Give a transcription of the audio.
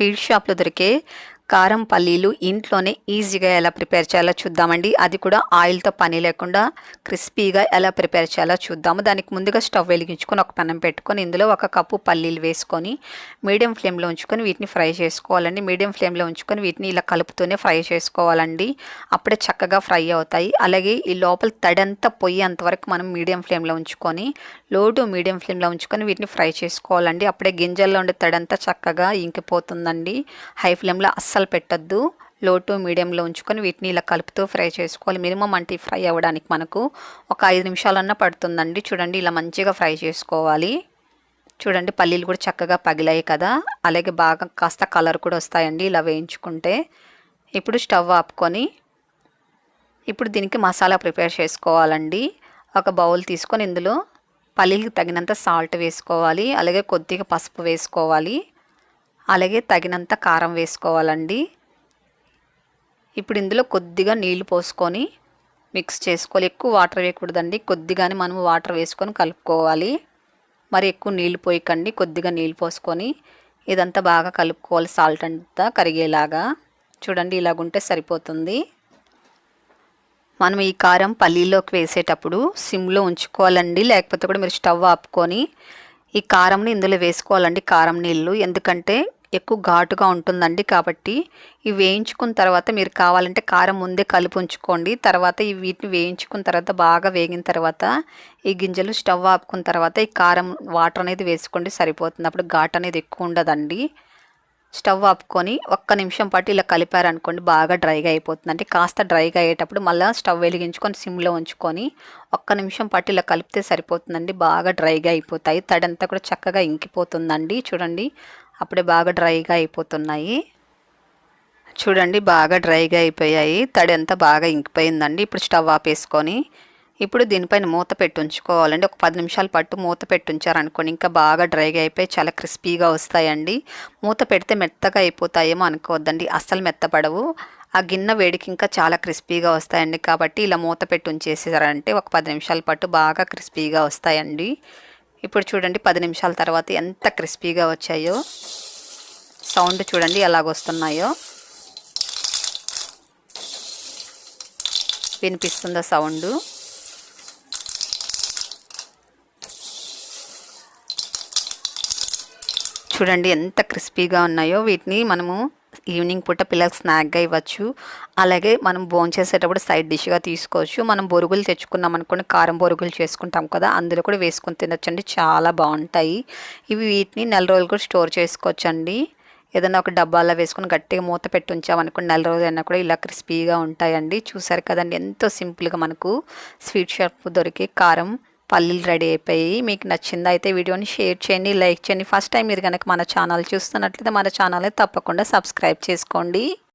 Sweet షాప్లో దొరికే కారం పల్లీలు ఇంట్లోనే ఈజీగా ఎలా ప్రిపేర్ చేయాలో చూద్దామండి. అది కూడా ఆయిల్తో పని లేకుండా క్రిస్పీగా ఎలా ప్రిపేర్ చేయాలో చూద్దాము. దానికి ముందుగా స్టవ్ వెలిగించుకొని ఒక పెనం పెట్టుకొని ఇందులో 1 కప్పు పల్లీలు వేసుకొని మీడియం ఫ్లేమ్లో ఉంచుకొని వీటిని ఫ్రై చేసుకోవాలండి. మీడియం ఫ్లేమ్లో ఉంచుకొని వీటిని ఇలా కలుపుతూనే ఫ్రై చేసుకోవాలండి. అప్పుడే చక్కగా ఫ్రై అవుతాయి. అలాగే ఈ లోపల తడంతా పోయేంతవరకు మనం మీడియం ఫ్లేమ్లో ఉంచుకొని లో టు మీడియం ఫ్లేమ్లో ఉంచుకొని వీటిని ఫ్రై చేసుకోవాలండి. అప్పుడే గింజల్లో ఉండే తడంతా చక్కగా ఇంకిపోతుందండి. హై ఫ్లేమ్లో అస్సలు పెట్టద్దు. లో టు మీడియంలో ఉంచుకొని వీటిని ఇలా కలుపుతూ ఫ్రై చేసుకోవాలి. మినిమం అంటే ఫ్రై అవ్వడానికి మనకు ఒక 5 నిమిషాలన్నా పడుతుందండి. చూడండి ఇలా మంచిగా ఫ్రై చేసుకోవాలి. చూడండి పల్లీలు కూడా చక్కగా పగిలాయి కదా. అలాగే బాగా కాస్త కలర్ కూడా వస్తాయండి ఇలా వేయించుకుంటే. ఇప్పుడు స్టవ్ ఆపుకొని ఇప్పుడు దీనికి మసాలా ప్రిపేర్ చేసుకోవాలండి. ఒక బౌల్ తీసుకొని ఇందులో పల్లీలకు తగినంత సాల్ట్ వేసుకోవాలి. అలాగే కొద్దిగా పసుపు వేసుకోవాలి. అలాగే తగినంత కారం వేసుకోవాలండి. ఇప్పుడు ఇందులో కొద్దిగా నీళ్లు పోసుకొని మిక్స్ చేసుకోవాలి. ఎక్కువ వాటర్ వేయకూడదండి. కొద్దిగానే మనం వాటర్ వేసుకొని కలుపుకోవాలి. మరి ఎక్కువ నీళ్లు పోయకండి. కొద్దిగా నీళ్ళు పోసుకొని ఇదంతా బాగా కలుపుకోవాలి. సాల్ట్ అంతా కరిగేలాగా. చూడండి ఇలాగుంటే సరిపోతుంది. మనం ఈ కారం పల్లీలోకి వేసేటప్పుడు సిమ్లో ఉంచుకోవాలండి. లేకపోతే కూడా మీరు స్టవ్ ఆపుకొని ఈ కారంని ఇందులో వేసుకోవాలండి. కారం నీళ్ళు ఎందుకంటే ఎక్కువ ఘాటుగా ఉంటుందండి. కాబట్టి ఇవి వేయించుకున్న తర్వాత మీరు కావాలంటే కారం ముందే కలిపి ఉంచుకోండి. తర్వాత వీటిని వేయించుకున్న తర్వాత బాగా వేగిన తర్వాత ఈ గింజలు స్టవ్ ఆపుకున్న తర్వాత ఈ కారం వాటర్ అనేది వేసుకోండి సరిపోతుంది. అప్పుడు ఘాటు అనేది ఎక్కువ ఉండదండి. స్టవ్ ఆపుకొని 1 నిమిషం పాటు ఇలా కలిపారనుకోండి బాగా డ్రైగా అయిపోతుంది. అంటే కాస్త డ్రైగా అయ్యేటప్పుడు మళ్ళీ స్టవ్ వెలిగించుకొని సిమ్లో ఉంచుకొని 1 నిమిషం పాటు ఇలా కలిపితే సరిపోతుందండి. బాగా డ్రైగా అయిపోతాయి. తడంతా కూడా చక్కగా ఇంకిపోతుందండి. చూడండి అప్పుడే బాగా డ్రైగా అయిపోతున్నాయి. చూడండి బాగా డ్రైగా అయిపోయాయి. తడి అంతా బాగా ఇంకిపోయిందండి. ఇప్పుడు స్టవ్ ఆపేసుకొని ఇప్పుడు దీనిపైన మూత పెట్టి ఉంచుకోవాలండి. ఒక 10 నిమిషాల పాటు మూత పెట్టి ఉంచారనుకోండి ఇంకా బాగా డ్రైగా అయిపోయి చాలా క్రిస్పీగా వస్తాయండి. మూత పెడితే మెత్తగా అయిపోతాయేమో అనుకోవద్దండి. అస్సలు మెత్తపడవు. ఆ గిన్నె వేడికి ఇంకా చాలా క్రిస్పీగా వస్తాయండి. కాబట్టి ఇలా మూత పెట్టి ఉంచేసారంటే ఒక 10 నిమిషాల పాటు బాగా క్రిస్పీగా వస్తాయండి. ఇప్పుడు చూడండి 10 నిమిషాల తర్వాత ఎంత క్రిస్పీగా వచ్చాయో. సౌండ్ చూడండి ఎలాగొస్తున్నాయో. వినిపిస్తుందా సౌండ్? చూడండి ఎంత క్రిస్పీగా ఉన్నాయో. వీటిని మనము ఈవినింగ్ పూట పిల్లలకు స్నాక్గా ఇవ్వచ్చు. అలాగే మనం భోంచేసేటప్పుడు సైడ్ డిష్గా తీసుకోవచ్చు. మనం బొరుగులు తెచ్చుకున్నాం అనుకోండి, కారం బొరుగులు చేసుకుంటాం కదా, అందులో కూడా వేసుకొని తినొచ్చండి. చాలా బాగుంటాయి ఇవి. వీటిని నెల రోజులు కూడా స్టోర్ చేసుకోవచ్చండి. ఏదైనా ఒక డబ్బాలో వేసుకొని గట్టిగా మూత పెట్టి ఉంచామనుకోండి నెల రోజులైనా కూడా ఇలా క్రిస్పీగా ఉంటాయండి. చూసారు కదండి ఎంతో సింపుల్గా మనకు స్వీట్ షాప్ దొరికే కారం పల్లీలు రెడీ అయిపోయి. మీకు నచ్చిందా అయితే వీడియోని షేర్ చేయండి, లైక్ చేయండి. ఫస్ట్ టైం మీరు కనుక మన ఛానల్ చూస్తున్నట్లయితే మన ఛానల్ని తప్పకుండా సబ్స్క్రైబ్ చేసుకోండి.